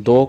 2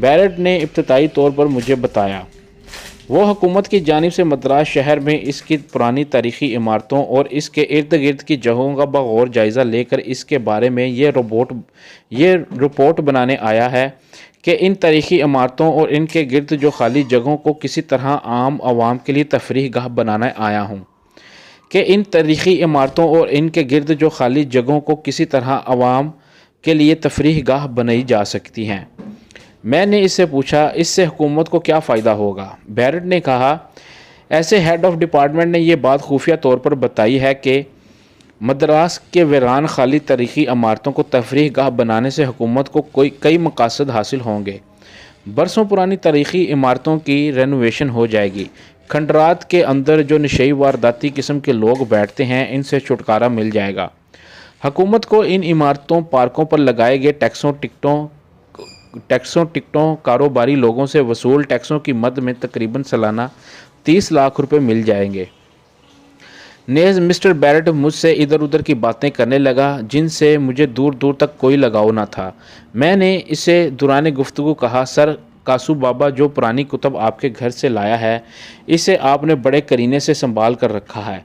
بیرٹ نے ابتدائی طور پر مجھے بتایا وہ حکومت کی جانب سے مدراس شہر میں اس کی پرانی تاریخی عمارتوں اور اس کے ارد گرد کی جگہوں کا بغور جائزہ لے کر اس کے بارے میں یہ رپورٹ بنانے آیا ہے کہ ان تاریخی عمارتوں اور ان کے گرد جو خالی جگہوں کو کسی طرح عام عوام کے لیے تفریح گاہ بنانا آیا ہوں کہ ان تاریخی عمارتوں اور ان کے گرد جو خالی جگہوں کو کسی طرح عوام کے لیے تفریح گاہ بنائی جا سکتی ہیں۔ میں نے اس سے پوچھا اس سے حکومت کو کیا فائدہ ہوگا؟ بیرٹ نے کہا ایسے ہیڈ آف ڈپارٹمنٹ نے یہ بات خفیہ طور پر بتائی ہے کہ مدراس کے ویران خالی تاریخی عمارتوں کو تفریح گاہ بنانے سے حکومت کو کئی مقاصد حاصل ہوں گے۔ برسوں پرانی تاریخی عمارتوں کی رینوویشن ہو جائے گی، کھنڈرات کے اندر جو نشئی وارداتی قسم کے لوگ بیٹھتے ہیں ان سے چھٹکارا مل جائے گا۔ حکومت کو ان عمارتوں پارکوں پر لگائے گئے ٹیکسوں ٹکٹوں کاروباری لوگوں سے وصول ٹیکسوں کی مد میں تقریباً سالانہ 30 لاکھ روپے مل جائیں گے۔ نیز مسٹر بیرٹ مجھ سے ادھر ادھر کی باتیں کرنے لگا جن سے مجھے دور دور تک کوئی لگاؤ نہ تھا۔ میں نے اسے دوران گفتگو کہا سر کاسو بابا جو پرانی کتب آپ کے گھر سے لایا ہے اسے آپ نے بڑے کرینے سے سنبھال کر رکھا ہے۔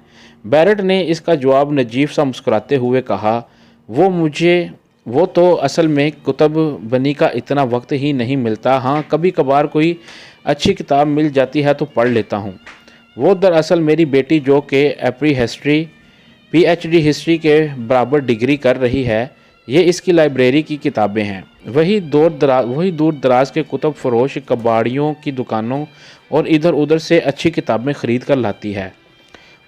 بیرٹ نے اس کا جواب نجیب سا مسکراتے ہوئے کہا وہ تو اصل میں کتب بنی کا اتنا وقت ہی نہیں ملتا، ہاں کبھی کبھار کوئی اچھی کتاب مل جاتی ہے تو پڑھ لیتا ہوں۔ وہ دراصل میری بیٹی جو کہ پی ایچ ڈی ہسٹری کے برابر ڈگری کر رہی ہے، یہ اس کی لائبریری کی کتابیں ہیں۔ وہی دور دراز کے کتب فروش کباڑیوں کی دکانوں اور ادھر ادھر سے اچھی کتابیں خرید کر لاتی ہے۔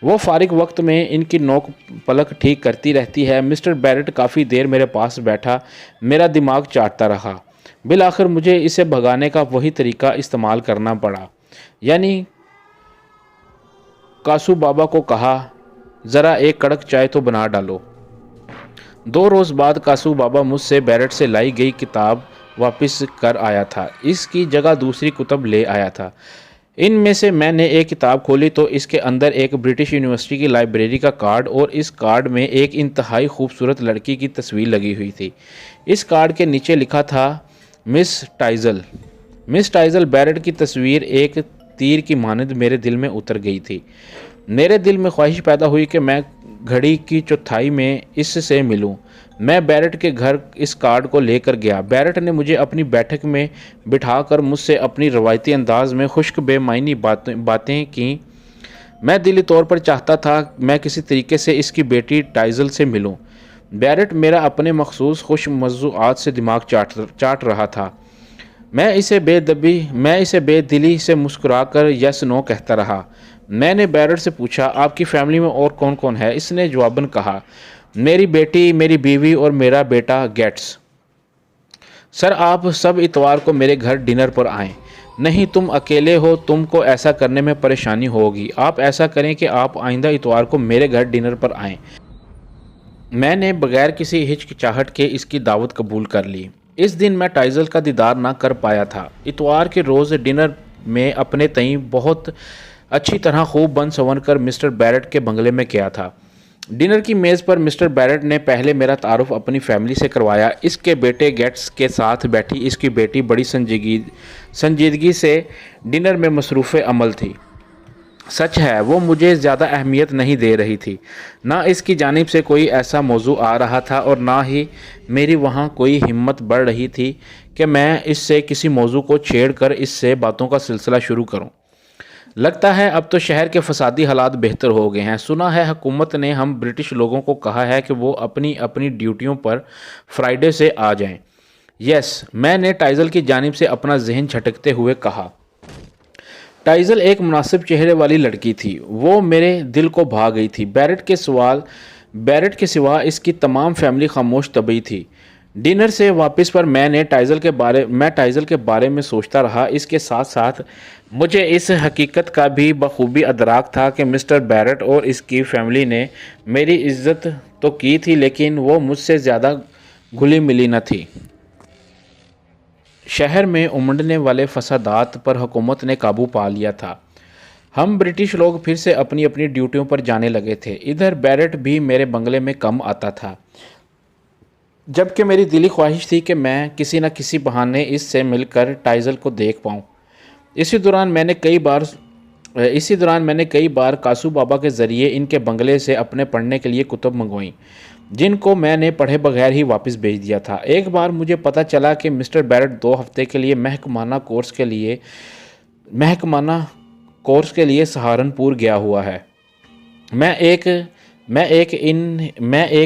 وہ فارغ وقت میں ان کی نوک پلک ٹھیک کرتی رہتی ہے۔ مسٹر بیرٹ کافی دیر میرے پاس بیٹھا میرا دماغ چاٹتا رہا۔ بالآخر مجھے اسے بھگانے کا وہی طریقہ استعمال کرنا پڑا، یعنی کاسو بابا کو کہا ذرا ایک کڑک چائے تو بنا ڈالو۔ 2 روز بعد کاسو بابا مجھ سے بیرٹ سے لائی گئی کتاب واپس کر آیا تھا، اس کی جگہ دوسری کتب لے آیا تھا۔ ان میں سے میں نے ایک کتاب کھولی تو اس کے اندر ایک برٹش یونیورسٹی کی لائبریری کا کارڈ اور اس کارڈ میں ایک انتہائی خوبصورت لڑکی کی تصویر لگی ہوئی تھی۔ اس کارڈ کے نیچے لکھا تھا مس ٹائزل۔ بیرٹ کی تصویر ایک تیر کی مانند میرے دل میں اتر گئی تھی۔ میرے دل میں خواہش پیدا ہوئی کہ میں گھڑی کی چوتھائی میں اس سے ملوں۔ میں بیرٹ کے گھر اس کارڈ کو لے کر گیا۔ بیرٹ نے مجھے اپنی بیٹھک میں بٹھا کر مجھ سے اپنی روایتی انداز میں خشک بے معنی باتیں کیں۔ میں دلی طور پر چاہتا تھا میں کسی طریقے سے اس کی بیٹی ٹائزل سے ملوں۔ بیرٹ میرا اپنے مخصوص خوش موضوعات سے دماغ چاٹ رہا تھا۔ میں اسے بے دلی سے مسکرا کر یس نو کہتا رہا۔ میں نے بیرٹ سے پوچھا آپ کی فیملی میں اور کون کون ہے؟ اس نے جواباً کہا میری بیٹی، میری بیوی اور میرا بیٹا گیٹس۔ سر آپ سب اتوار کو میرے گھر ڈنر پر آئیں۔ نہیں تم اکیلے ہو، تم کو ایسا کرنے میں پریشانی ہوگی۔ آپ ایسا کریں کہ آپ آئندہ اتوار کو میرے گھر ڈنر پر آئیں۔ میں نے بغیر کسی ہچکچاہٹ کے اس کی دعوت قبول کر لی۔ اس دن میں ٹائزل کا دیدار نہ کر پایا تھا۔ اتوار کے روز ڈنر میں اپنے تئیں بہت اچھی طرح خوب بن سنور کر مسٹر بیرٹ کے بنگلے میں گیا تھا۔ ڈنر کی میز پر مسٹر بیرٹ نے پہلے میرا تعارف اپنی فیملی سے کروایا۔ اس کے بیٹے گیٹس کے ساتھ بیٹھی اس کی بیٹی بڑی سنجیدگی سے ڈنر میں مصروف عمل تھی۔ سچ ہے وہ مجھے زیادہ اہمیت نہیں دے رہی تھی، نہ اس کی جانب سے کوئی ایسا موضوع آ رہا تھا اور نہ ہی میری وہاں کوئی ہمت بڑھ رہی تھی کہ میں اس سے کسی موضوع کو چھیڑ کر اس سے باتوں کا سلسلہ شروع کروں۔ لگتا ہے اب تو شہر کے فسادی حالات بہتر ہو گئے ہیں۔ سنا ہے حکومت نے ہم برٹش لوگوں کو کہا ہے کہ وہ اپنی ڈیوٹیوں پر فرائیڈے سے آ جائیں۔ یس، میں نے ٹائزل کی جانب سے اپنا ذہن جھٹکتے ہوئے کہا۔ ٹائزل ایک مناسب چہرے والی لڑکی تھی، وہ میرے دل کو بھا گئی تھی۔ بیرٹ کے سوا اس کی تمام فیملی خاموش طبعی تھی۔ ڈنر سے واپس پر میں ٹائزل کے بارے میں سوچتا رہا۔ اس کے ساتھ ساتھ مجھے اس حقیقت کا بھی بخوبی ادراک تھا کہ مسٹر بیرٹ اور اس کی فیملی نے میری عزت تو کی تھی لیکن وہ مجھ سے زیادہ گھلی ملی نہ تھی۔ شہر میں امڑنے والے فسادات پر حکومت نے قابو پا لیا تھا۔ ہم برٹش لوگ پھر سے اپنی ڈیوٹیوں پر جانے لگے تھے۔ ادھر بیرٹ بھی میرے بنگلے میں کم آتا تھا۔ جبکہ میری دلی خواہش تھی کہ میں کسی نہ کسی بہانے اس سے مل کر ٹائزل کو دیکھ پاؤں۔ اسی دوران میں نے کئی بار کاسو بابا کے ذریعے ان کے بنگلے سے اپنے پڑھنے کے لیے کتب منگوائیں، جن کو میں نے پڑھے بغیر ہی واپس بھیج دیا تھا۔ ایک بار مجھے پتہ چلا کہ مسٹر بیرٹ 2 ہفتے کے لیے محکمانہ کورس کے لیے سہارنپور گیا ہوا ہے۔ میں ایک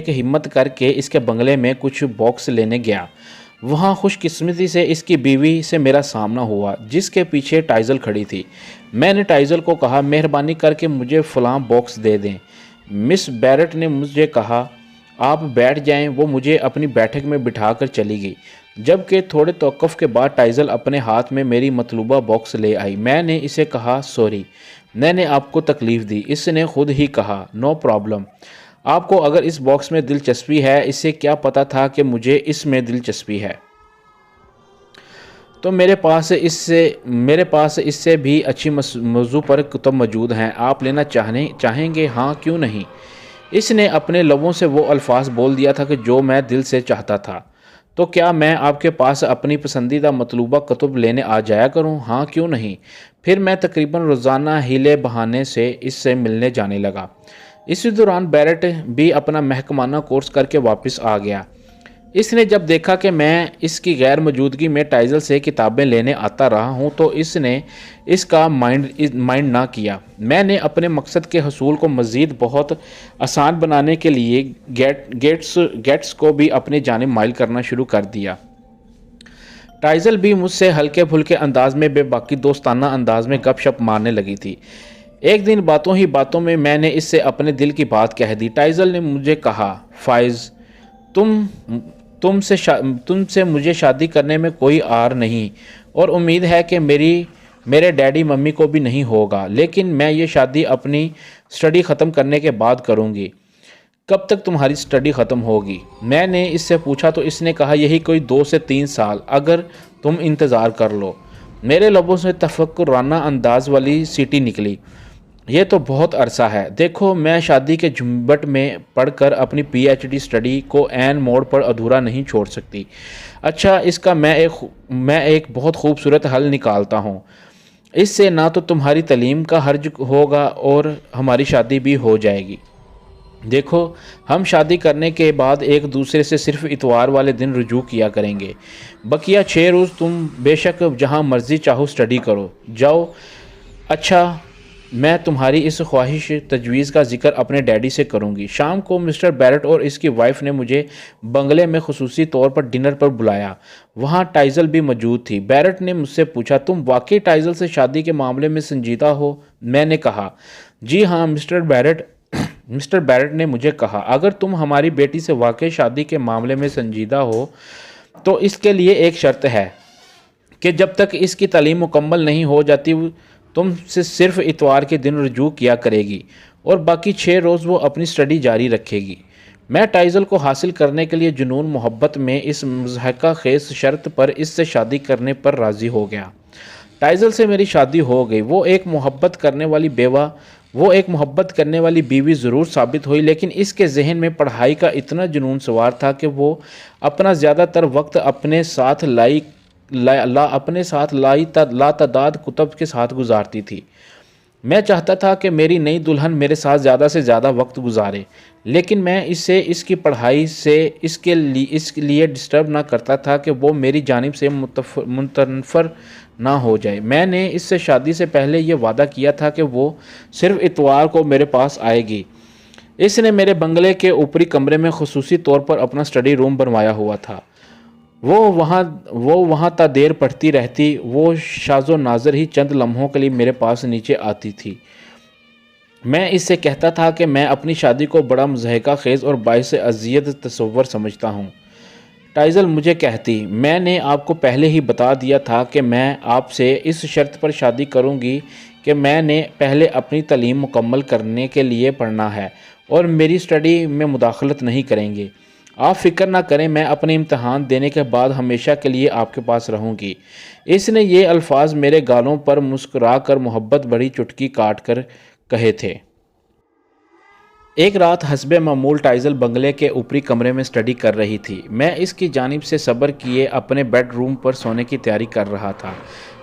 ہمت کر کے اس کے بنگلے میں کچھ باکس لینے گیا۔ وہاں خوش قسمتی سے اس کی بیوی سے میرا سامنا ہوا، جس کے پیچھے ٹائزل کھڑی تھی۔ میں نے ٹائزل کو کہا، مہربانی کر کے مجھے فلاں باکس دے دیں۔ مس بیرٹ نے مجھے کہا، آپ بیٹھ جائیں۔ وہ مجھے اپنی بیٹھک میں بٹھا کر چلی گئی، جبکہ تھوڑے توقف کے بعد ٹائزل اپنے ہاتھ میں میری مطلوبہ باکس لے آئی۔ میں نے اسے کہا، سوری، میں نے آپ کو تکلیف دی۔ اس نے خود ہی کہا، نو پرابلم، آپ کو اگر اس باکس میں دلچسپی ہے۔ اسے کیا پتا تھا کہ مجھے اس میں دلچسپی ہے؟ تو میرے پاس اس سے بھی اچھی موضوع پر کتب موجود ہیں، آپ لینا چاہیں گے؟ ہاں، کیوں نہیں؟ اس نے اپنے لبوں سے وہ الفاظ بول دیا تھا کہ جو میں دل سے چاہتا تھا۔ تو کیا میں آپ کے پاس اپنی پسندیدہ مطلوبہ کتب لینے آ جایا کروں؟ ہاں، کیوں نہیں؟ پھر میں تقریباً روزانہ ہیلے بہانے سے اس سے ملنے جانے لگا۔ اسی دوران بیرٹ بھی اپنا محکمانہ کورس کر کے واپس آ گیا۔ اس نے جب دیکھا کہ میں اس کی غیر موجودگی میں ٹائزل سے کتابیں لینے آتا رہا ہوں تو اس نے اس کا مائنڈ نہ کیا۔ میں نے اپنے مقصد کے حصول کو مزید بہت آسان بنانے کے لیے گیٹس کو بھی اپنے جانب مائل کرنا شروع کر دیا۔ ٹائزل بھی مجھ سے ہلکے پھلکے انداز میں بے باکی دوستانہ انداز میں گپ شپ مارنے لگی تھی۔ ایک دن باتوں ہی باتوں میں میں نے اس سے اپنے دل کی بات کہہ دی۔ ٹائزل نے مجھے کہا، فائز، تم سے مجھے شادی کرنے میں کوئی آر نہیں، اور امید ہے کہ میرے ڈیڈی ممی کو بھی نہیں ہوگا، لیکن میں یہ شادی اپنی سٹڈی ختم کرنے کے بعد کروں گی۔ کب تک تمہاری سٹڈی ختم ہوگی؟ میں نے اس سے پوچھا تو اس نے کہا، یہی کوئی 2 سے 3 سال، اگر تم انتظار کر لو۔ میرے لبوں سے تفکرانہ انداز والی سیٹی نکلی، یہ تو بہت عرصہ ہے۔ دیکھو، میں شادی کے جھنجٹ میں پڑھ کر اپنی پی ایچ ڈی سٹڈی کو عین موڑ پر ادھورا نہیں چھوڑ سکتی۔ اچھا، اس کا میں ایک بہت خوبصورت حل نکالتا ہوں۔ اس سے نہ تو تمہاری تعلیم کا حرج ہوگا اور ہماری شادی بھی ہو جائے گی۔ دیکھو، ہم شادی کرنے کے بعد ایک دوسرے سے صرف اتوار والے دن رجوع کیا کریں گے۔ بقیہ 6 روز تم بے شک جہاں مرضی چاہو سٹڈی کرو، جاؤ۔ اچھا، میں تمہاری اس خواہش تجویز کا ذکر اپنے ڈیڈی سے کروں گی۔ شام کو مسٹر بیرٹ اور اس کی وائف نے مجھے بنگلے میں خصوصی طور پر ڈنر پر بلایا۔ وہاں ٹائزل بھی موجود تھی۔ بیرٹ نے مجھ سے پوچھا، تم واقعی ٹائزل سے شادی کے معاملے میں سنجیدہ ہو؟ میں نے کہا، جی ہاں مسٹر بیرٹ۔ مسٹر بیرٹ نے مجھے کہا، اگر تم ہماری بیٹی سے واقعی شادی کے معاملے میں سنجیدہ ہو تو اس کے لیے ایک شرط ہے کہ جب تک اس کی تعلیم مکمل نہیں ہو جاتی تم سے صرف اتوار کے دن رجوع کیا کرے گی اور باقی 6 روز وہ اپنی سٹڈی جاری رکھے گی۔ میں ٹائزل کو حاصل کرنے کے لیے جنون محبت میں اس مضحکہ خیز شرط پر اس سے شادی کرنے پر راضی ہو گیا۔ ٹائزل سے میری شادی ہو گئی۔ وہ ایک محبت کرنے والی بیوی ضرور ثابت ہوئی، لیکن اس کے ذہن میں پڑھائی کا اتنا جنون سوار تھا کہ وہ اپنا زیادہ تر وقت اپنے ساتھ لاتعداد کتب کے ساتھ گزارتی تھی۔ میں چاہتا تھا کہ میری نئی دلہن میرے ساتھ زیادہ سے زیادہ وقت گزارے، لیکن میں اسے اس کی پڑھائی سے اس لیے ڈسٹرب نہ کرتا تھا کہ وہ میری جانب سے متنفر نہ ہو جائے۔ میں نے اس سے شادی سے پہلے یہ وعدہ کیا تھا کہ وہ صرف اتوار کو میرے پاس آئے گی۔ اس نے میرے بنگلے کے اوپری کمرے میں خصوصی طور پر اپنا سٹڈی روم بنوایا ہوا تھا۔ وہ وہاں تا دیر پڑھتی رہتی۔ وہ شاز و ناظر ہی چند لمحوں کے لیے میرے پاس نیچے آتی تھی۔ میں اس سے کہتا تھا کہ میں اپنی شادی کو بڑا مضحکہ خیز اور باعث اذیت تصور سمجھتا ہوں۔ ٹائزل مجھے کہتی، میں نے آپ کو پہلے ہی بتا دیا تھا کہ میں آپ سے اس شرط پر شادی کروں گی کہ میں نے پہلے اپنی تعلیم مکمل کرنے کے لیے پڑھنا ہے اور میری سٹڈی میں مداخلت نہیں کریں گے۔ آپ فکر نہ کریں، میں اپنے امتحان دینے کے بعد ہمیشہ کے لیے آپ کے پاس رہوں گی۔ اس نے یہ الفاظ میرے گالوں پر مسکرا کر محبت بڑی چٹکی کاٹ کر کہے تھے۔ ایک رات حسب معمول ٹائزل بنگلے کے اوپری کمرے میں اسٹڈی کر رہی تھی۔ میں اس کی جانب سے صبر کیے اپنے بیڈ روم پر سونے کی تیاری کر رہا تھا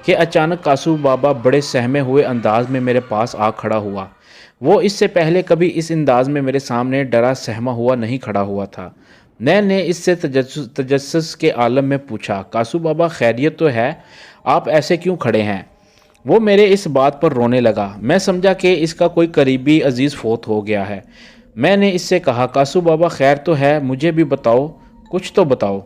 کہ اچانک کاسو بابا بڑے سہمے ہوئے انداز میں میرے پاس آ کھڑا ہوا۔ وہ اس سے پہلے کبھی اس انداز میں میرے سامنے ڈرا سہما ہوا نہیں کھڑا ہوا تھا۔ میں نے اس سے تجسس کے عالم میں پوچھا، کاسو بابا خیریت تو ہے؟ آپ ایسے کیوں کھڑے ہیں؟ وہ میرے اس بات پر رونے لگا۔ میں سمجھا کہ اس کا کوئی قریبی عزیز فوت ہو گیا ہے۔ میں نے اس سے کہا، کاسو بابا خیر تو ہے؟ مجھے بھی بتاؤ، کچھ تو بتاؤ۔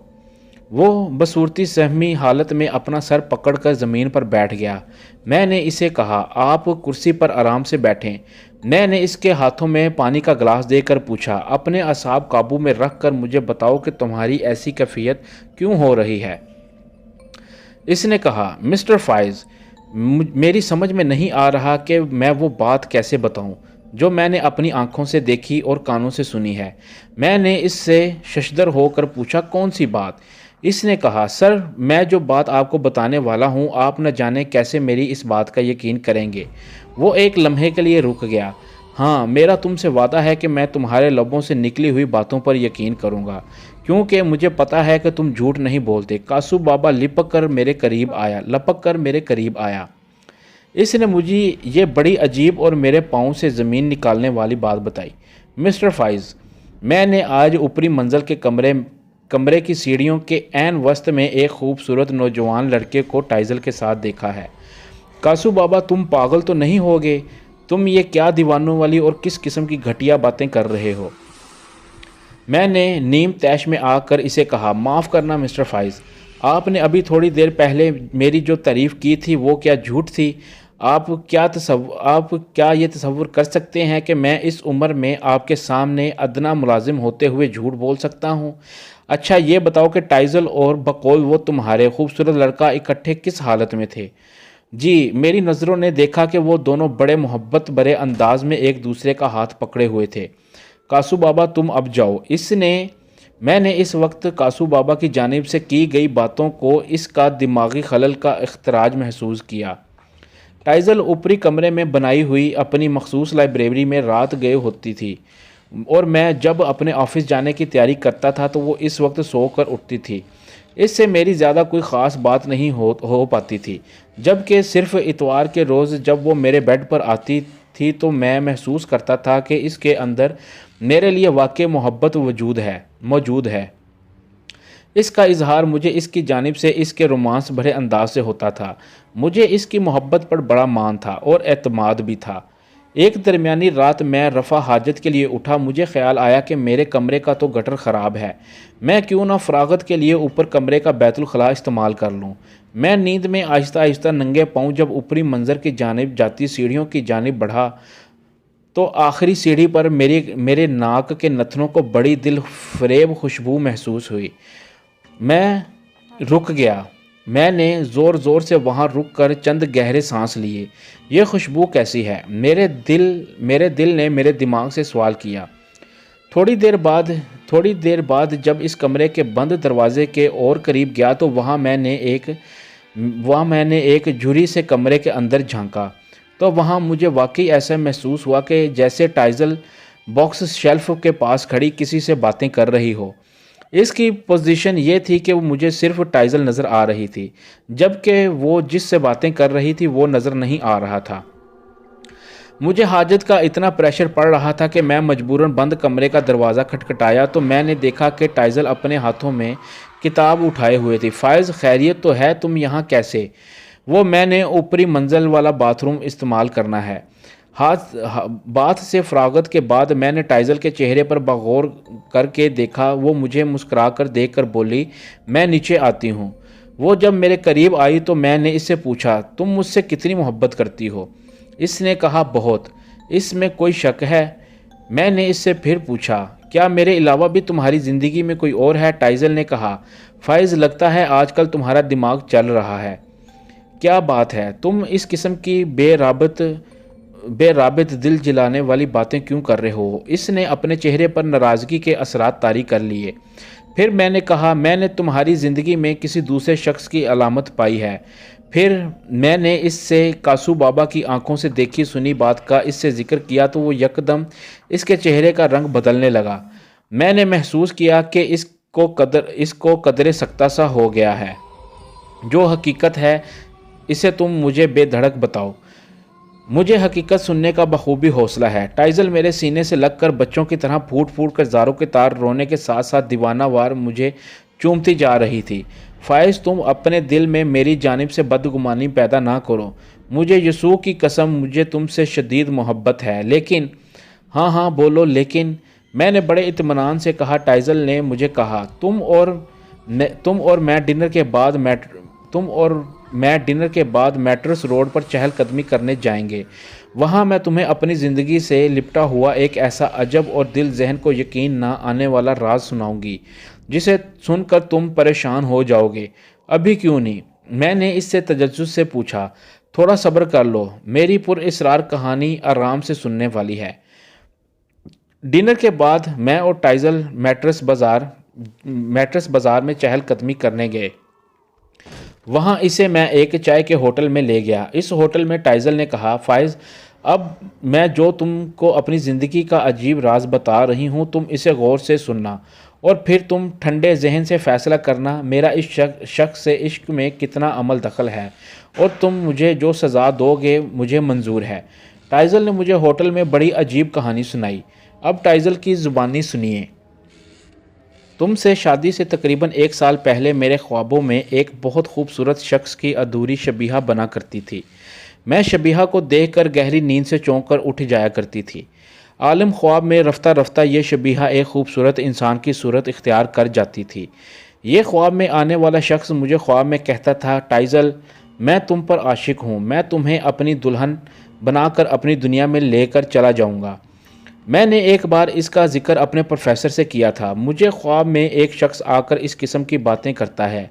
وہ بصورتی سہمی حالت میں اپنا سر پکڑ کر زمین پر بیٹھ گیا۔ میں نے اسے کہا، آپ کرسی پر آرام سے بیٹھیں۔ میں نے اس کے ہاتھوں میں پانی کا گلاس دے کر پوچھا، اپنے اعصاب قابو میں رکھ کر مجھے بتاؤ کہ تمہاری ایسی کیفیت کیوں ہو رہی ہے؟ اس نے کہا، مسٹر فائز، میری سمجھ میں نہیں آ رہا کہ میں وہ بات کیسے بتاؤں جو میں نے اپنی آنکھوں سے دیکھی اور کانوں سے سنی ہے۔ میں نے اس سے ششدر ہو کر پوچھا، کون سی بات؟ اس نے کہا، سر، میں جو بات آپ کو بتانے والا ہوں، آپ نہ جانے کیسے میری اس بات کا یقین کریں گے۔ وہ ایک لمحے کے لیے رک گیا۔ ہاں، میرا تم سے وعدہ ہے کہ میں تمہارے لبوں سے نکلی ہوئی باتوں پر یقین کروں گا، کیونکہ مجھے پتا ہے کہ تم جھوٹ نہیں بولتے۔ کاسو بابا لپک کر میرے قریب آیا۔ اس نے مجھے یہ بڑی عجیب اور میرے پاؤں سے زمین نکالنے والی بات بتائی۔ مسٹر فائز، میں نے آج اوپری منزل کے کمرے کی سیڑھیوں کے عین وسط میں ایک خوبصورت نوجوان لڑکے کو ٹائزل کے ساتھ دیکھا ہے۔ کاسو بابا، تم پاگل تو نہیں ہوگے؟ تم یہ کیا دیوانوں والی اور کس قسم کی گھٹیا باتیں کر رہے ہو؟ میں نے نیم تیش میں آ کر اسے کہا، معاف کرنا مسٹر فائز، آپ نے ابھی تھوڑی دیر پہلے میری جو تعریف کی تھی وہ کیا جھوٹ تھی؟ آپ کیا یہ تصور کر سکتے ہیں کہ میں اس عمر میں آپ کے سامنے ادنا ملازم ہوتے ہوئے جھوٹ بول سکتا ہوں؟ اچھا یہ بتاؤ کہ ٹائزل اور بقول وہ تمہارے خوبصورت لڑکا اکٹھے کس حالت میں تھے؟ جی، میری نظروں نے دیکھا کہ وہ دونوں بڑے محبت برے انداز میں ایک دوسرے کا ہاتھ پکڑے ہوئے تھے۔ کاسو بابا، تم اب جاؤ۔ میں نے اس وقت کاسو بابا کی جانب سے کی گئی باتوں کو اس کا دماغی خلل کا اخراج محسوس کیا۔ ٹائزل اوپری کمرے میں بنائی ہوئی اپنی مخصوص لائبریری میں رات گئے ہوتی تھی، اور میں جب اپنے آفس جانے کی تیاری کرتا تھا تو وہ اس وقت سو کر اٹھتی تھی۔ اس سے میری زیادہ کوئی خاص بات نہیں ہو پاتی تھی، جبکہ صرف اتوار کے روز جب وہ میرے بیڈ پر آتی تھی تو میں محسوس کرتا تھا کہ اس کے اندر میرے لیے واقع محبت موجود ہے۔ اس کا اظہار مجھے اس کی جانب سے اس کے رومانس بھرے انداز سے ہوتا تھا۔ مجھے اس کی محبت پر بڑا مان تھا اور اعتماد بھی تھا۔ ایک درمیانی رات میں رفع حاجت کے لیے اٹھا۔ مجھے خیال آیا کہ میرے کمرے کا تو گٹر خراب ہے، میں کیوں نہ فراغت کے لیے اوپر کمرے کا بیت الخلاء استعمال کر لوں۔ میں نیند میں آہستہ آہستہ ننگے پاؤں جب اوپری منظر کی جانب جاتی سیڑھیوں کی جانب بڑھا تو آخری سیڑھی پر میرے ناک کے نتنوں کو بڑی دل فریب خوشبو محسوس ہوئی۔ میں رک گیا۔ میں نے زور زور سے وہاں رک کر چند گہرے سانس لیے۔ یہ خوشبو کیسی ہے؟ میرے دل نے میرے دماغ سے سوال کیا۔ تھوڑی دیر بعد جب اس کمرے کے بند دروازے کے اور قریب گیا تو وہاں میں نے ایک جھری سے کمرے کے اندر جھانکا تو وہاں مجھے واقعی ایسا محسوس ہوا کہ جیسے ٹائزل باکس شیلف کے پاس کھڑی کسی سے باتیں کر رہی ہو۔ اس کی پوزیشن یہ تھی کہ مجھے صرف ٹائزل نظر آ رہی تھی، جبکہ وہ جس سے باتیں کر رہی تھی وہ نظر نہیں آ رہا تھا۔ مجھے حاجت کا اتنا پریشر پڑ رہا تھا کہ میں مجبوراً بند کمرے کا دروازہ کھٹکھٹایا تو میں نے دیکھا کہ ٹائزل اپنے ہاتھوں میں کتاب اٹھائے ہوئے تھی۔ فائز، خیریت تو ہے؟ تم یہاں کیسے؟ میں نے اوپری منزل والا باتھ روم استعمال کرنا ہے۔ بات سے فراغت کے بعد میں نے ٹائزل کے چہرے پر بغور کر کے دیکھا۔ وہ مجھے مسکرا کر دیکھ کر بولی، میں نیچے آتی ہوں۔ وہ جب میرے قریب آئی تو میں نے اس سے پوچھا، تم مجھ سے کتنی محبت کرتی ہو؟ اس نے کہا، بہت۔ اس میں کوئی شک ہے؟ میں نے اس سے پھر پوچھا، کیا میرے علاوہ بھی تمہاری زندگی میں کوئی اور ہے؟ ٹائزل نے کہا، فائز، لگتا ہے آج کل تمہارا دماغ چل رہا ہے۔ کیا بات ہے؟ تم اس قسم کی بے رابط دل جلانے والی باتیں کیوں کر رہے ہو؟ اس نے اپنے چہرے پر ناراضگی کے اثرات طاری کر لیے۔ پھر میں نے کہا، میں نے تمہاری زندگی میں کسی دوسرے شخص کی علامت پائی ہے۔ پھر میں نے اس سے کاسو بابا کی آنکھوں سے دیکھی سنی بات کا اس سے ذکر کیا تو وہ یکدم اس کے چہرے کا رنگ بدلنے لگا۔ میں نے محسوس کیا کہ اس کو قدرے سکتہ سا ہو گیا ہے۔ جو حقیقت ہے اسے تم مجھے بے دھڑک بتاؤ۔ مجھے حقیقت سننے کا بخوبی حوصلہ ہے۔ ٹائزل میرے سینے سے لگ کر بچوں کی طرح پھوٹ پھوٹ کر زاروں کے تار رونے کے ساتھ ساتھ دیوانہ وار مجھے چومتی جا رہی تھی۔ فائز، تم اپنے دل میں میری جانب سے بدگمانی پیدا نہ کرو۔ مجھے یسوع کی قسم مجھے تم سے شدید محبت ہے، لیکن ہاں بولو لیکن، میں نے بڑے اطمینان سے کہا۔ ٹائزل نے مجھے کہا، تم اور میں ڈنر کے بعد میٹرس روڈ پر چہل قدمی کرنے جائیں گے۔ وہاں میں تمہیں اپنی زندگی سے لپٹا ہوا ایک ایسا عجب اور دل ذہن کو یقین نہ آنے والا راز سناؤں گی جسے سن کر تم پریشان ہو جاؤ گے۔ ابھی کیوں نہیں؟ میں نے اس سے تجسس سے پوچھا۔ تھوڑا صبر کر لو، میری پر اسرار کہانی آرام سے سننے والی ہے۔ ڈنر کے بعد میں اور ٹائزل میٹرس بازار میں چہل قدمی کرنے گئے۔ وہاں اسے میں ایک چائے کے ہوٹل میں لے گیا۔ اس ہوٹل میں ٹائزل نے کہا، فائز، اب میں جو تم کو اپنی زندگی کا عجیب راز بتا رہی ہوں تم اسے غور سے سننا اور پھر تم ٹھنڈے ذہن سے فیصلہ کرنا میرا اس شخص سے عشق میں کتنا عمل دخل ہے اور تم مجھے جو سزا دو گے مجھے منظور ہے۔ ٹائزل نے مجھے ہوٹل میں بڑی عجیب کہانی سنائی۔ اب ٹائزل کی زبانی سنیے۔ تم سے شادی سے تقریباً 1 سال پہلے میرے خوابوں میں ایک بہت خوبصورت شخص کی ادھوری شبیہہ بنا کرتی تھی۔ میں شبیہہ کو دیکھ کر گہری نیند سے چونک کر اٹھ جایا کرتی تھی۔ عالم خواب میں رفتہ رفتہ یہ شبیہہ ایک خوبصورت انسان کی صورت اختیار کر جاتی تھی۔ یہ خواب میں آنے والا شخص مجھے خواب میں کہتا تھا، ٹائزل، میں تم پر عاشق ہوں، میں تمہیں اپنی دلہن بنا کر اپنی دنیا میں لے کر چلا جاؤں گا۔ میں نے ایک بار اس کا ذکر اپنے پروفیسر سے کیا تھا۔ مجھے خواب میں ایک شخص آ کر اس قسم کی باتیں کرتا ہے۔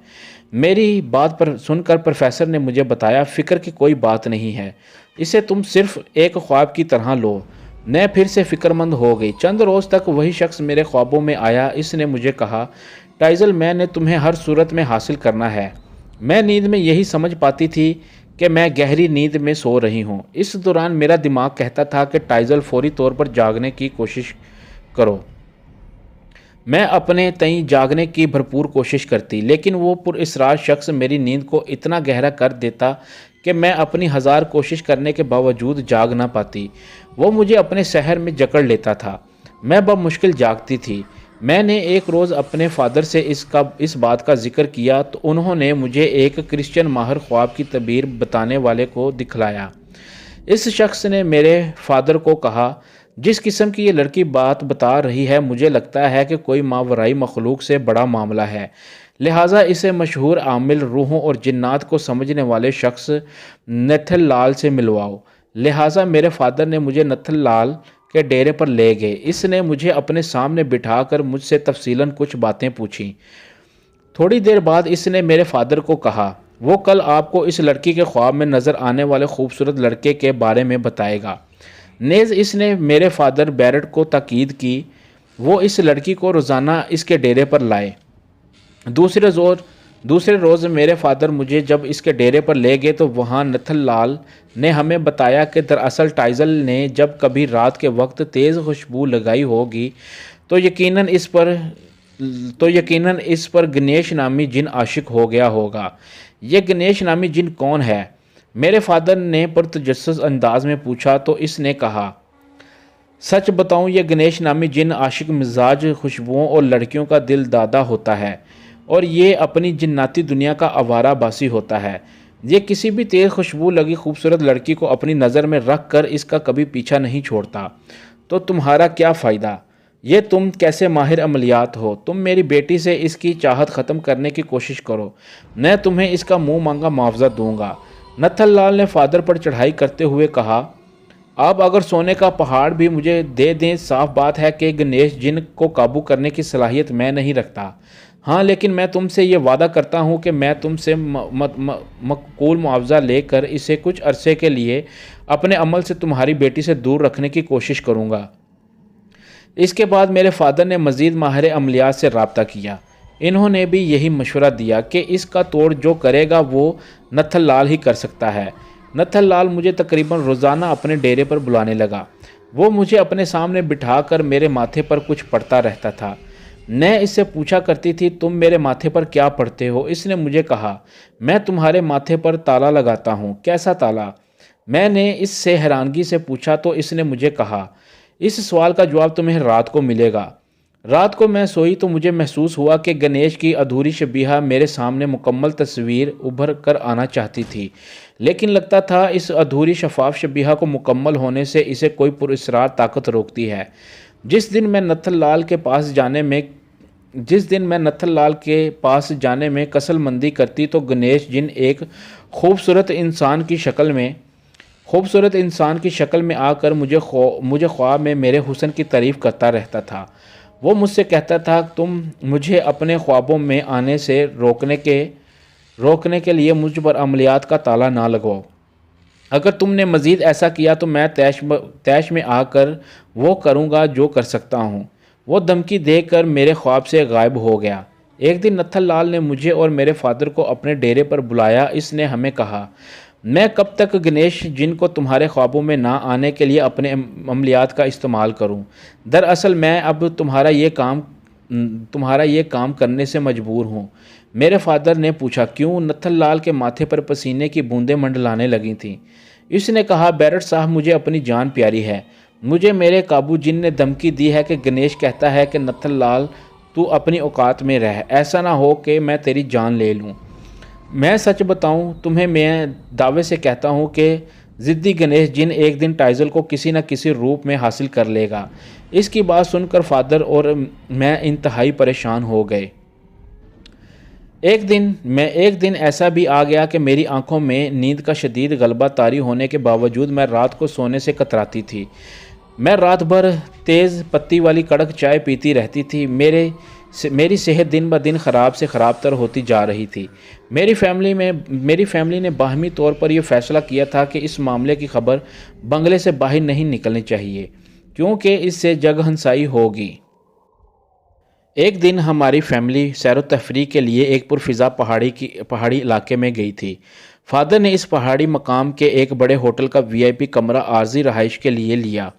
میری بات پر سن کر پروفیسر نے مجھے بتایا، فکر کی کوئی بات نہیں ہے، اسے تم صرف ایک خواب کی طرح لو۔ میں پھر سے فکر مند ہو گئی۔ چند روز تک وہی شخص میرے خوابوں میں آیا۔ اس نے مجھے کہا، ٹائزل، میں نے تمہیں ہر صورت میں حاصل کرنا ہے۔ میں نیند میں یہی سمجھ پاتی تھی کہ میں گہری نیند میں سو رہی ہوں۔ اس دوران میرا دماغ کہتا تھا کہ ٹائزل، فوری طور پر جاگنے کی کوشش کرو۔ میں اپنے تئیں جاگنے کی بھرپور کوشش کرتی، لیکن وہ پر اسرار شخص میری نیند کو اتنا گہرا کر دیتا کہ میں اپنی 1000 کوشش کرنے کے باوجود جاگ نہ پاتی۔ وہ مجھے اپنے سحر میں جکڑ لیتا تھا۔ میں بمشکل جاگتی تھی۔ میں نے ایک روز اپنے فادر سے اس بات کا ذکر کیا تو انہوں نے مجھے ایک کرسچن ماہر خواب کی تعبیر بتانے والے کو دکھلایا۔ اس شخص نے میرے فادر کو کہا، جس قسم کی یہ لڑکی بات بتا رہی ہے مجھے لگتا ہے کہ کوئی ماورائی مخلوق سے بڑا معاملہ ہے، لہٰذا اسے مشہور عامل روحوں اور جنات کو سمجھنے والے شخص نتھن لال سے ملواؤ۔ لہٰذا میرے فادر نے مجھے نتھن لال کے ڈیرے پر لے گئے۔ اس نے مجھے اپنے سامنے بٹھا کر مجھ سے تفصیلاً کچھ باتیں پوچھیں۔ تھوڑی دیر بعد اس نے میرے فادر کو کہا، وہ کل آپ کو اس لڑکی کے خواب میں نظر آنے والے خوبصورت لڑکے کے بارے میں بتائے گا۔ نیز اس نے میرے فادر بیرٹ کو تاکید کی وہ اس لڑکی کو روزانہ اس کے ڈیرے پر لائے۔ دوسرے روز میرے فادر مجھے جب اس کے ڈیرے پر لے گئے تو وہاں نتھن لال نے ہمیں بتایا کہ دراصل ٹائزل نے جب کبھی رات کے وقت تیز خوشبو لگائی ہوگی تو یقیناً اس پر گنیش نامی جن عاشق ہو گیا ہوگا۔ یہ گنیش نامی جن کون ہے؟ میرے فادر نے پرتجسس انداز میں پوچھا تو اس نے کہا، سچ بتاؤں یہ گنیش نامی جن عاشق مزاج خوشبوؤں اور لڑکیوں کا دل دادا ہوتا ہے اور یہ اپنی جناتی دنیا کا آوارہ باسی ہوتا ہے۔ یہ کسی بھی تیز خوشبو لگی خوبصورت لڑکی کو اپنی نظر میں رکھ کر اس کا کبھی پیچھا نہیں چھوڑتا۔ تو تمہارا کیا فائدہ؟ یہ تم کیسے ماہر عملیات ہو؟ تم میری بیٹی سے اس کی چاہت ختم کرنے کی کوشش کرو، میں تمہیں اس کا منہ مانگا معاوضہ دوں گا۔ نتھن لال نے فادر پر چڑھائی کرتے ہوئے کہا، آپ اگر سونے کا پہاڑ بھی مجھے دے دیں، صاف بات ہے کہ گنیش جن کو قابو کرنے کی صلاحیت میں نہیں رکھتا۔ ہاں، لیکن میں تم سے یہ وعدہ کرتا ہوں کہ میں تم سے معقول معاوضہ لے کر اسے کچھ عرصے کے لیے اپنے عمل سے تمہاری بیٹی سے دور رکھنے کی کوشش کروں گا۔ اس کے بعد میرے فادر نے مزید ماہر عملیات سے رابطہ کیا۔ انہوں نے بھی یہی مشورہ دیا کہ اس کا توڑ جو کرے گا وہ نتھن لال ہی کر سکتا ہے۔ نتھن لال مجھے تقریباً روزانہ اپنے ڈیرے پر بلانے لگا۔ وہ مجھے اپنے سامنے بٹھا کر میرے ماتھے پر کچھ پڑھتا رہتا تھا۔ میں اس سے پوچھا کرتی تھی، تم میرے ماتھے پر کیا پڑھتے ہو؟ اس نے مجھے کہا، میں تمہارے ماتھے پر تالا لگاتا ہوں۔ کیسا تالا؟ میں نے اس سے حیرانگی سے پوچھا تو اس نے مجھے کہا، اس سوال کا جواب تمہیں رات کو ملے گا۔ رات کو میں سوئی تو مجھے محسوس ہوا کہ گنیش کی ادھوری شبیہ میرے سامنے مکمل تصویر ابھر کر آنا چاہتی تھی، لیکن لگتا تھا اس ادھوری شفاف شبیہ کو مکمل ہونے سے اسے کوئی پراسرار طاقت روکتی ہے۔ جس دن میں نتھن لال کے پاس جانے میں کسل مندی کرتی تو گنیش جن ایک خوبصورت انسان کی شکل میں آ کر مجھے خواب میں میرے حسن کی تعریف کرتا رہتا تھا۔ وہ مجھ سے کہتا تھا، تم مجھے اپنے خوابوں میں آنے سے روکنے کے لیے مجھ پر عملیات کا تالا نہ لگاؤ۔ اگر تم نے مزید ایسا کیا تو میں طیش میں آ کر وہ کروں گا جو کر سکتا ہوں۔ وہ دھمکی دے کر میرے خواب سے غائب ہو گیا۔ ایک دن نتھن لال نے مجھے اور میرے فادر کو اپنے ڈیرے پر بلایا۔ اس نے ہمیں کہا، میں کب تک گنیش جن کو تمہارے خوابوں میں نہ آنے کے لیے اپنے عملیات کا استعمال کروں؟ دراصل میں اب تمہارا یہ کام کرنے سے مجبور ہوں۔ میرے فادر نے پوچھا، کیوں؟ نتھن لال کے ماتھے پر پسینے کی بوندیں منڈلانے لگی تھیں۔ اس نے کہا، بیرٹ صاحب، مجھے اپنی جان پیاری ہے۔ مجھے میرے کابو جن نے دھمکی دی ہے کہ گنیش کہتا ہے کہ نتھن لال تو اپنی اوقات میں رہ، ایسا نہ ہو کہ میں تیری جان لے لوں۔ میں سچ بتاؤں تمہیں، میں دعوے سے کہتا ہوں کہ ضدی گنیش جن ایک دن ٹائزل کو کسی نہ کسی روپ میں حاصل کر لے گا۔ اس کی بات سن کر فادر اور میں انتہائی پریشان ہو گئے۔ ایک دن ایسا بھی آ گیا کہ میری آنکھوں میں نیند کا شدید غلبہ طاری ہونے کے باوجود میں رات کو سونے سے کتراتی تھی۔ میں رات بھر تیز پتی والی کڑک چائے پیتی رہتی تھی۔ میری صحت دن بدن خراب سے خراب تر ہوتی جا رہی تھی۔ میری فیملی نے باہمی طور پر یہ فیصلہ کیا تھا کہ اس معاملے کی خبر بنگلے سے باہر نہیں نکلنی چاہیے، کیونکہ اس سے جگ ہنسائی ہوگی۔ ایک دن ہماری فیملی سیر و تفریح کے لیے ایک پرفضا پہاڑی علاقے میں گئی تھی۔ فادر نے اس پہاڑی مقام کے ایک بڑے ہوٹل کا VIP کمرہ عارضی رہائش کے لیے لیا۔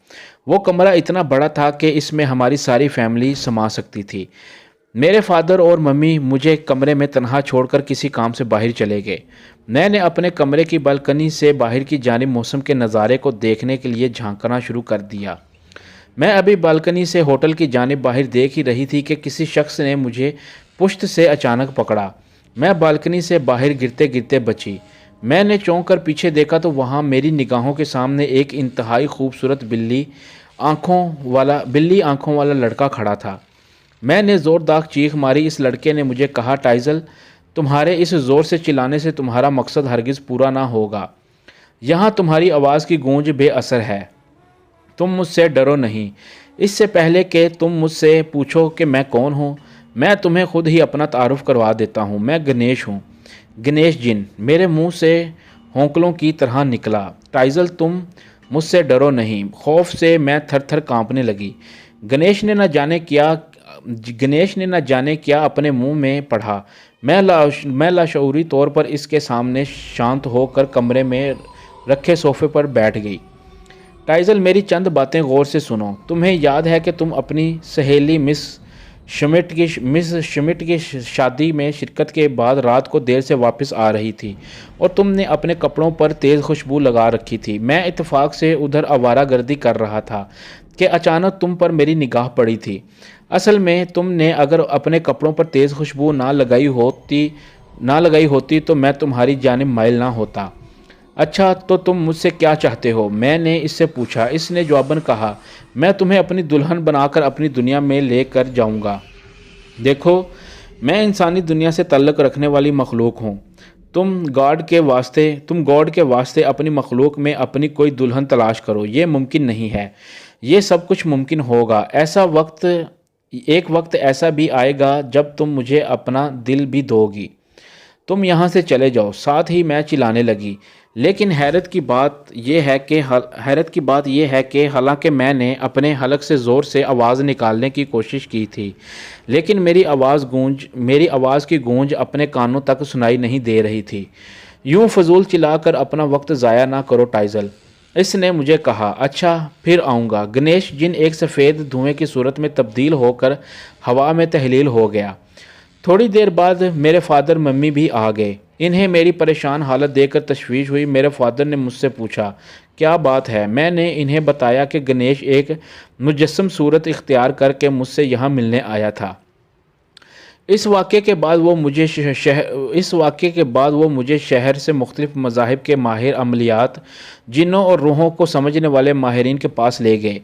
وہ کمرہ اتنا بڑا تھا کہ اس میں ہماری ساری فیملی سما سکتی تھی۔ میرے فادر اور ممی مجھے کمرے میں تنہا چھوڑ کر کسی کام سے باہر چلے گئے۔ میں نے اپنے کمرے کی بالکنی سے باہر کی جانب موسم کے نظارے کو دیکھنے کے لیے جھانکنا شروع کر دیا۔ میں ابھی بالکنی سے ہوٹل کی جانب باہر دیکھ ہی رہی تھی کہ کسی شخص نے مجھے پشت سے اچانک پکڑا۔ میں بالکنی سے باہر گرتے گرتے بچی۔ میں نے چونک کر پیچھے دیکھا تو وہاں میری نگاہوں کے سامنے ایک انتہائی خوبصورت بلی آنکھوں والا لڑکا کھڑا تھا۔ میں نے زوردار چیخ ماری۔ اس لڑکے نے مجھے کہا، ٹائزل، تمہارے اس زور سے چلانے سے تمہارا مقصد ہرگز پورا نہ ہوگا۔ یہاں تمہاری آواز کی گونج بے اثر ہے۔ تم مجھ سے ڈرو نہیں۔ اس سے پہلے کہ تم مجھ سے پوچھو کہ میں کون ہوں، میں تمہیں خود ہی اپنا تعارف کروا دیتا ہوں۔ میں گنیش ہوں، گنیش جن۔ میرے منہ سے ہونکلوں کی طرح نکلا۔ ٹائزل، تم مجھ سے ڈرو نہیں۔ خوف سے میں تھر تھر کانپنے لگی۔ گنیش نے نہ جانے کیا اپنے منہ میں پڑھا۔ میں لاشعوری طور پر اس کے سامنے شانت ہو کر کمرے میں رکھے صوفے پر بیٹھ گئی۔ ٹائزل، میری چند باتیں غور سے سنو۔ تمہیں یاد ہے کہ تم اپنی سہیلی مس شمٹ کی شادی میں شرکت کے بعد رات کو دیر سے واپس آ رہی تھی اور تم نے اپنے کپڑوں پر تیز خوشبو لگا رکھی تھی۔ میں اتفاق سے ادھر آوارہ گردی کر رہا تھا کہ اچانک تم پر میری نگاہ پڑی تھی۔ اصل میں تم نے اگر اپنے کپڑوں پر تیز خوشبو نہ لگائی ہوتی تو میں تمہاری جانب مائل نہ ہوتا۔ اچھا، تو تم مجھ سے کیا چاہتے ہو؟ میں نے اس سے پوچھا۔ اس نے جواباً کہا، میں تمہیں اپنی دلہن بنا کر اپنی دنیا میں لے کر جاؤں گا۔ دیکھو، میں انسانی دنیا سے تعلق رکھنے والی مخلوق ہوں۔ تم گاڈ کے واسطے اپنی مخلوق میں اپنی کوئی دلہن تلاش کرو۔ یہ ممکن نہیں ہے۔ یہ سب کچھ ممکن ہوگا۔ ایک وقت ایسا بھی آئے گا جب تم مجھے اپنا دل بھی دو گی۔ تم یہاں سے چلے جاؤ۔ ساتھ ہی میں چلانے لگی۔ لیکن حیرت کی بات یہ ہے کہ حالانکہ میں نے اپنے حلق سے زور سے آواز نکالنے کی کوشش کی تھی، لیکن میری آواز کی گونج اپنے کانوں تک سنائی نہیں دے رہی تھی۔ یوں فضول چلا کر اپنا وقت ضائع نہ کرو ٹائزل، اس نے مجھے کہا۔ اچھا پھر آؤں گا۔ گنیش جن ایک سفید دھوئیں کی صورت میں تبدیل ہو کر ہوا میں تحلیل ہو گیا۔ تھوڑی دیر بعد میرے فادر ممی بھی آ گئے۔ انہیں میری پریشان حالت دیکھ کر تشویش ہوئی۔ میرے فادر نے مجھ سے پوچھا کیا بات ہے؟ میں نے انہیں بتایا کہ گنیش ایک مجسم صورت اختیار کر کے مجھ سے یہاں ملنے آیا تھا۔ اس واقعے کے بعد وہ مجھے شہر سے مختلف مذاہب کے ماہر عملیات، جنوں اور روحوں کو سمجھنے والے ماہرین کے پاس لے گئے۔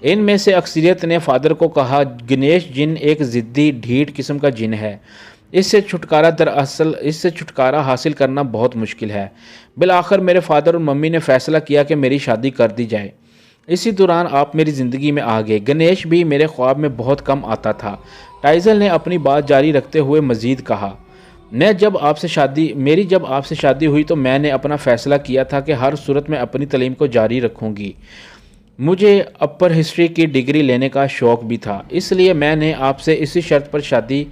ان میں سے اکثریت نے فادر کو کہا گنیش جن ایک ضدی ڈھیٹ قسم کا جن ہے، اس سے چھٹکارا حاصل کرنا بہت مشکل ہے۔ بالآخر میرے فادر اور ممی نے فیصلہ کیا کہ میری شادی کر دی جائے۔ اسی دوران آپ میری زندگی میں آ گئے۔ گنیش بھی میرے خواب میں بہت کم آتا تھا۔ ٹائزل نے اپنی بات جاری رکھتے ہوئے مزید کہا، میری جب آپ سے شادی ہوئی تو میں نے اپنا فیصلہ کیا تھا کہ ہر صورت میں اپنی تعلیم کو جاری رکھوں گی۔ مجھے اپر ہسٹری کی ڈگری لینے کا شوق بھی تھا، اس لیے میں نے آپ سے اسی شرط پر شادی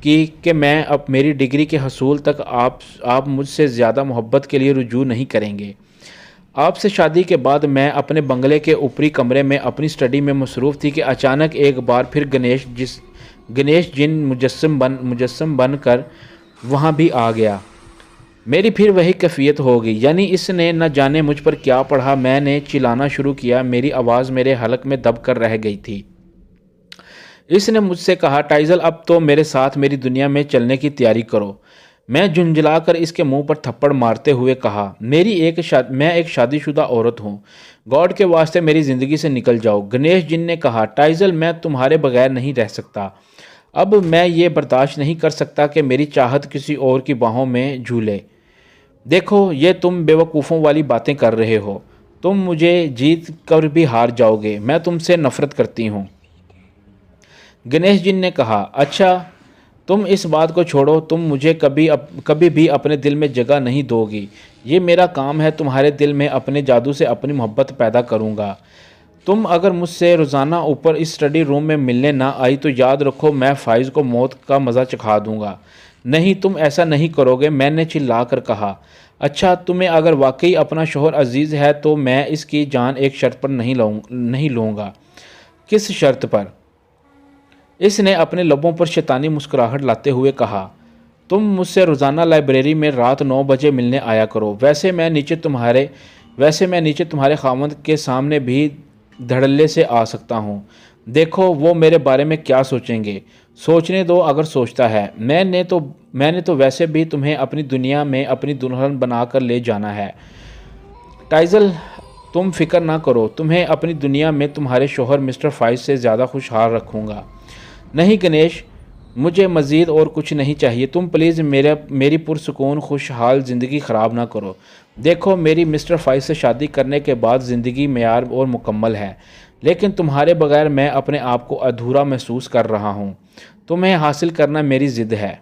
کی کہ میں اب میری ڈگری کے حصول تک آپ مجھ سے زیادہ محبت کے لیے رجوع نہیں کریں گے۔ آپ سے شادی کے بعد میں اپنے بنگلے کے اوپری کمرے میں اپنی سٹڈی میں مصروف تھی کہ اچانک ایک بار پھر گنیش جن مجسم بن کر وہاں بھی آ گیا۔ میری پھر وہی کیفیت ہو گئی، یعنی اس نے نہ جانے مجھ پر کیا پڑھا۔ میں نے چلانا شروع کیا، میری آواز میرے حلق میں دب کر رہ گئی تھی۔ اس نے مجھ سے کہا ٹائزل اب تو میرے ساتھ میری دنیا میں چلنے کی تیاری کرو۔ میں جھنجھلا کر اس کے منہ پر تھپڑ مارتے ہوئے کہا میں ایک شادی شدہ عورت ہوں، گاڈ کے واسطے میری زندگی سے نکل جاؤ۔ گنیش جن نے کہا ٹائزل میں تمہارے بغیر نہیں رہ سکتا، اب میں یہ برداشت نہیں کر سکتا کہ میری چاہت کسی اور کی باہوں میں جھولے۔ دیکھو یہ تم بیوقوفوں والی باتیں کر رہے ہو، تم مجھے جیت کر بھی ہار جاؤ گے، میں تم سے نفرت کرتی ہوں۔ گنیش جن نے کہا اچھا تم اس بات کو چھوڑو، تم مجھے کبھی بھی اپنے دل میں جگہ نہیں دو گی، یہ میرا کام ہے، تمہارے دل میں اپنے جادو سے اپنی محبت پیدا کروں گا۔ تم اگر مجھ سے روزانہ اوپر اس اسٹڈی روم میں ملنے نہ آئی تو یاد رکھو میں فائز کو موت کا مزہ چکھا دوں گا۔ نہیں تم ایسا نہیں کرو گے، میں نے چلا کر کہا۔ اچھا تمہیں اگر واقعی اپنا شوہر عزیز ہے تو میں اس کی جان ایک شرط پر نہیں لوں گا۔ کس شرط پر؟ اس نے اپنے لبوں پر شیطانی مسکراہٹ لاتے ہوئے کہا تم مجھ سے روزانہ لائبریری میں رات 9 بجے ملنے آیا کرو، ویسے میں نیچے تمہارے خاوند کے سامنے بھی دھڑلے سے آ سکتا ہوں۔ دیکھو وہ میرے بارے میں کیا سوچیں گے، سوچنے دو اگر سوچتا ہے۔ میں نے تو ویسے بھی تمہیں اپنی دنیا میں اپنی دلہن بنا کر لے جانا ہے۔ ٹائزل تم فکر نہ کرو، تمہیں اپنی دنیا میں تمہارے شوہر مسٹر فائز سے زیادہ خوشحال رکھوں گا۔ نہیں گنیش، مجھے مزید اور کچھ نہیں چاہیے، تم پلیز میری پرسکون خوشحال زندگی خراب نہ کرو۔ دیکھو میری مسٹر فائز سے شادی کرنے کے بعد زندگی معیار اور مکمل ہے، لیکن تمہارے بغیر میں اپنے آپ کو ادھورا محسوس کر رہا ہوں، تمہیں حاصل کرنا میری ضد ہے۔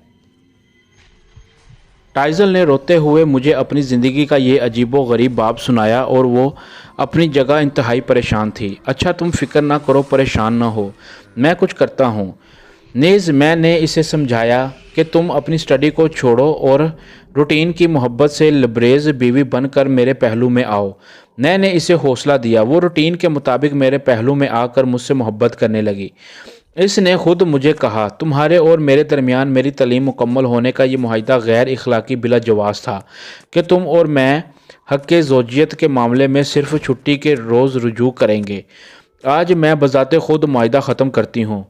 ٹائزل نے روتے ہوئے مجھے اپنی زندگی کا یہ عجیب و غریب باب سنایا اور وہ اپنی جگہ انتہائی پریشان تھی۔ اچھا تم فکر نہ کرو، پریشان نہ ہو، میں کچھ کرتا ہوں۔ نیز میں نے اسے سمجھایا کہ تم اپنی سٹڈی کو چھوڑو اور روٹین کی محبت سے لبریز بیوی بن کر میرے پہلو میں آؤ۔ میں نے اسے حوصلہ دیا، وہ روٹین کے مطابق میرے پہلو میں آ کر مجھ سے محبت کرنے لگی۔ اس نے خود مجھے کہا تمہارے اور میرے درمیان میری تعلیم مکمل ہونے کا یہ معاہدہ غیر اخلاقی بلا جواز تھا کہ تم اور میں حق زوجیت کے معاملے میں صرف چھٹی کے روز رجوع کریں گے۔ آج میں بذات خود معاہدہ ختم کرتی ہوں۔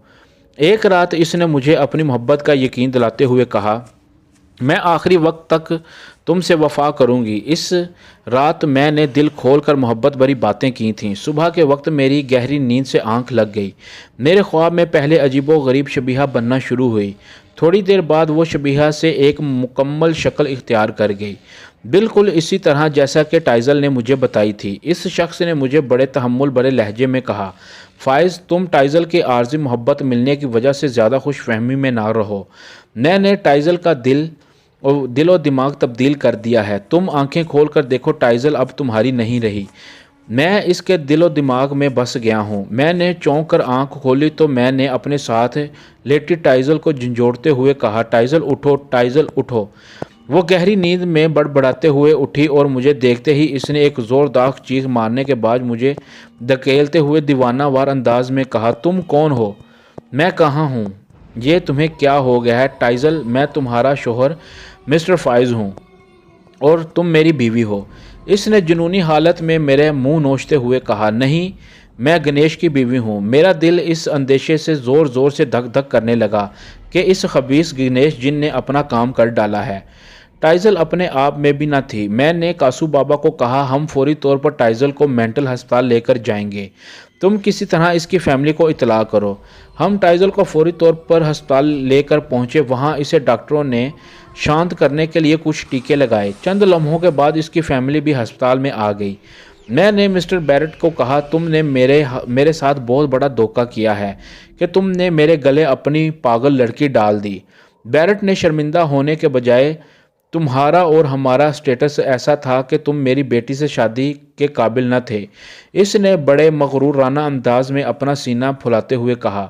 ایک رات اس نے مجھے اپنی محبت کا یقین دلاتے ہوئے کہا میں آخری وقت تک تم سے وفا کروں گی۔ اس رات میں نے دل کھول کر محبت بھری باتیں کی تھیں۔ صبح کے وقت میری گہری نیند سے آنکھ لگ گئی۔ میرے خواب میں پہلے عجیب و غریب شبیہہ بننا شروع ہوئی، تھوڑی دیر بعد وہ شبیہہ سے ایک مکمل شکل اختیار کر گئی، بالکل اسی طرح جیسا کہ ٹائزل نے مجھے بتائی تھی۔ اس شخص نے مجھے بڑے تحمل بڑے لہجے میں کہا فائز تم ٹائزل کی عارضی محبت ملنے کی وجہ سے زیادہ خوش فہمی میں نہ رہو۔ میں نے ٹائزل کا دل اور دل و دماغ تبدیل کر دیا ہے۔ تم آنکھیں کھول کر دیکھو، ٹائزل اب تمہاری نہیں رہی۔ میں اس کے دل و دماغ میں بس گیا ہوں۔ میں نے چونک کر آنکھ کھولی تو میں نے اپنے ساتھ لیٹی ٹائزل کو جھنجھوڑتے ہوئے کہا، ٹائزل اٹھو، ٹائزل اٹھو۔ وہ گہری نیند میں بڑبڑاتے ہوئے اٹھی اور مجھے دیکھتے ہی اس نے ایک زوردار چیخ مارنے کے بعد مجھے دھکیلتے ہوئے دیوانہ وار انداز میں کہا، تم کون ہو؟ میں کہاں ہوں؟ یہ تمہیں کیا ہو گیا ہے؟ ٹائزل، میں تمہارا شوہر مسٹر فائز ہوں اور تم میری بیوی ہو۔ اس نے جنونی حالت میں میرے منہ نوچتے ہوئے کہا، نہیں، میں گنیش کی بیوی ہوں۔ میرا دل اس اندیشے سے زور زور سے دھک دھک کرنے لگا کہ اس خبیث گنیش جن نے اپنا کام کر ڈالا ہے۔ ٹائزل اپنے آپ میں بھی نہ تھی۔ میں نے کاسو بابا کو کہا، ہم فوری طور پر ٹائزل کو مینٹل ہسپتال لے کر جائیں گے۔ تم کسی طرح اس کی فیملی کو اطلاع کرو۔ ہم ٹائزل کو فوری طور پر ہسپتال لے کر پہنچے۔ وہاں اسے ڈاکٹروں نے شانت کرنے کے لیے کچھ ٹیکے لگائے۔ چند لمحوں کے بعد اس کی فیملی بھی ہسپتال میں آ گئی۔ میں نے مسٹر بیرٹ کو کہا، تم نے میرے ساتھ بہت بڑا دھوکہ کیا ہے کہ تم نے میرے گلے اپنی پاگل لڑکی ڈال دی۔ بیرٹ نے شرمندہ ہونے کے بجائے، تمہارا اور ہمارا سٹیٹس ایسا تھا کہ تم میری بیٹی سے شادی کے قابل نہ تھے۔ اس نے بڑے مغرورانہ انداز میں اپنا سینہ پھلاتے ہوئے کہا،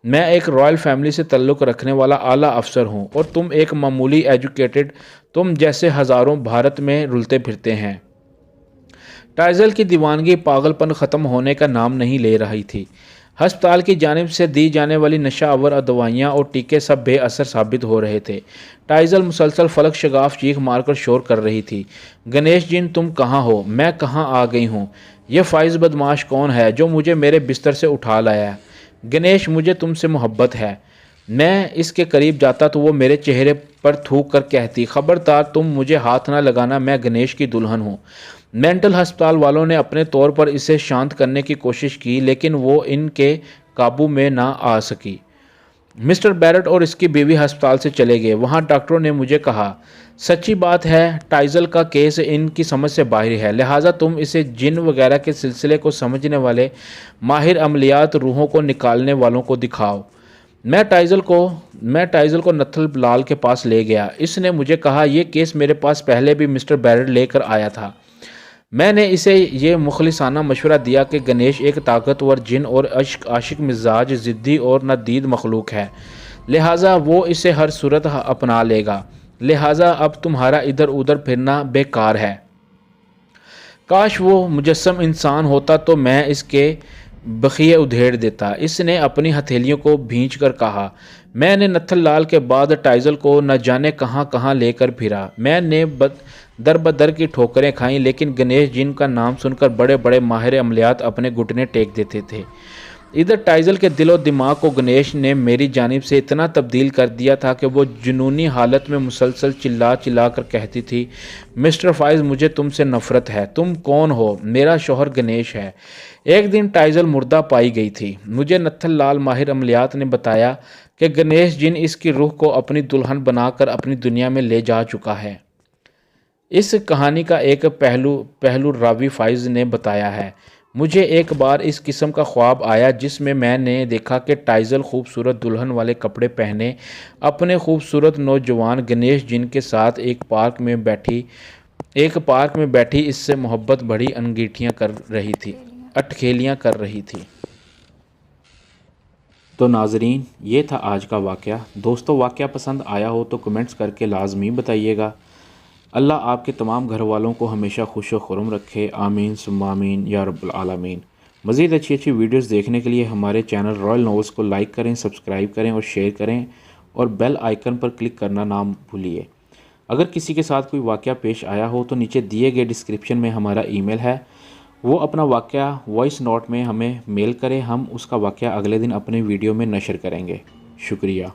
میں ایک رائل فیملی سے تعلق رکھنے والا اعلیٰ افسر ہوں اور تم ایک معمولی ایجوکیٹڈ، تم جیسے ہزاروں بھارت میں رلتے پھرتے ہیں۔ ٹائزل کی دیوانگی، پاگل پن ختم ہونے کا نام نہیں لے رہی تھی۔ ہسپتال کی جانب سے دی جانے والی نشہ آور دوائیاں اور ٹیکے سب بے اثر ثابت ہو رہے تھے۔ ٹائزل مسلسل فلک شگاف چیخ مار کر شور کر رہی تھی، گنیش جن تم کہاں ہو؟ میں کہاں آ گئی ہوں؟ یہ فائز بدماش کون ہے جو مجھے میرے بستر سے اٹھا لایا ہے؟ گنیش، مجھے تم سے محبت ہے۔ میں اس کے قریب جاتا تو وہ میرے چہرے پر تھوک کر کہتی، خبردار، تم مجھے ہاتھ نہ لگانا، میں گنیش کی دلہن ہوں۔ مینٹل ہسپتال والوں نے اپنے طور پر اسے شانت کرنے کی کوشش کی لیکن وہ ان کے قابو میں نہ آ سکی۔ مسٹر بیرٹ اور اس کی بیوی ہسپتال سے چلے گئے۔ وہاں ڈاکٹروں نے مجھے کہا، سچی بات ہے، ٹائزل کا کیس ان کی سمجھ سے باہر ہے، لہٰذا تم اسے جن وغیرہ کے سلسلے کو سمجھنے والے ماہر عملیات روحوں کو نکالنے والوں کو دکھاؤ۔ میں ٹائزل کو نتھل لال کے پاس لے گیا۔ اس نے مجھے کہا، یہ کیس میرے پاس پہلے بھی مسٹر بیرٹ لے کر آیا تھا۔ میں نے اسے یہ مخلصانہ مشورہ دیا کہ گنیش ایک طاقتور جن اور عاشق مزاج، ضدی اور نادید مخلوق ہے، لہٰذا وہ اسے ہر صورت اپنا لے گا، لہٰذا اب تمہارا ادھر ادھر پھرنا بیکار ہے۔ کاش وہ مجسم انسان ہوتا تو میں اس کے بخیے ادھیڑ دیتا، اس نے اپنی ہتھیلیوں کو بھینچ کر کہا۔ میں نے نتھل لال کے بعد ٹائزل کو نہ جانے کہاں کہاں لے کر پھرا۔ میں نے در بدر کی ٹھوکریں کھائیں لیکن گنیش جن کا نام سن کر بڑے بڑے ماہر عملیات اپنے گھٹنے ٹیک دیتے تھے۔ ادھر ٹائزل کے دل و دماغ کو گنیش نے میری جانب سے اتنا تبدیل کر دیا تھا کہ وہ جنونی حالت میں مسلسل چلا چلا کر کہتی تھی، مسٹر فائز، مجھے تم سے نفرت ہے۔ تم کون ہو؟ میرا شوہر گنیش ہے۔ ایک دن ٹائزل مردہ پائی گئی تھی۔ مجھے نتھل لال ماہر عملیات نے بتایا کہ گنیش جن اس کی روح کو اپنی دلہن بنا کر اپنی دنیا میں لے جا چکا ہے۔ اس کہانی کا ایک پہلو راوی فائز نے بتایا ہے، مجھے ایک بار اس قسم کا خواب آیا جس میں نے دیکھا کہ ٹائزل خوبصورت دلہن والے کپڑے پہنے اپنے خوبصورت نوجوان گنیش جن کے ساتھ ایک پارک میں بیٹھی اس سے محبت بڑی اٹکھیلیاں کر رہی تھی۔ تو ناظرین، یہ تھا آج کا واقعہ۔ دوستو، واقعہ پسند آیا ہو تو کمنٹس کر کے لازمی بتائیے گا۔ اللہ آپ کے تمام گھر والوں کو ہمیشہ خوش و خرم رکھے، آمین ثم آمین یا رب العالمین۔ مزید اچھی ویڈیوز دیکھنے کے لیے ہمارے چینل رائل ناولز کو لائک کریں، سبسکرائب کریں اور شیئر کریں اور بیل آئیکن پر کلک کرنا نہ بھولیے۔ اگر کسی کے ساتھ کوئی واقعہ پیش آیا ہو تو نیچے دیے گئے ڈسکرپشن میں ہمارا ای میل ہے، وہ اپنا واقعہ وائس نوٹ میں ہمیں میل کرے، ہم اس کا واقعہ اگلے دن اپنے ویڈیو میں نشر کریں گے۔ شکریہ۔